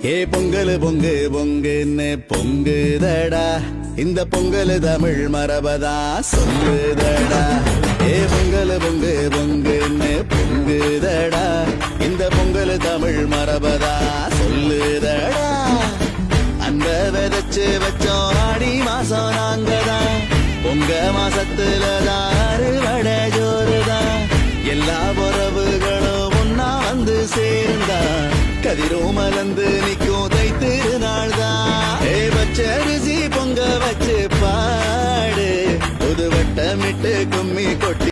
ஏ பொங்கல் பொங்கு பொங்குன்னு பொங்குதடா இந்த பொங்கல் தமிழ் மரபதா சொல்லுதடா. ஏ பொங்கல் பொங்கு பொங்குன்னு பொங்குதடா இந்த பொங்கல் தமிழ் மரபதா சொல்லுதடா. அந்த விதைச்சு வச்சோம் ஆடி மாசம் நாங்கதான், பொங்க மாசத்துலதான் அறுவடை ஜோறுதான். எல்லா உறவுகளும் ஒன்னா வந்து சேர்ந்தா கதிரும் மலர்ந்து நிக்கும் தைத்து நாள்தான். பச்சரிசி பொங்க வச்சு பாடு புது வட்டமிட்டு கும்மி கொட்டி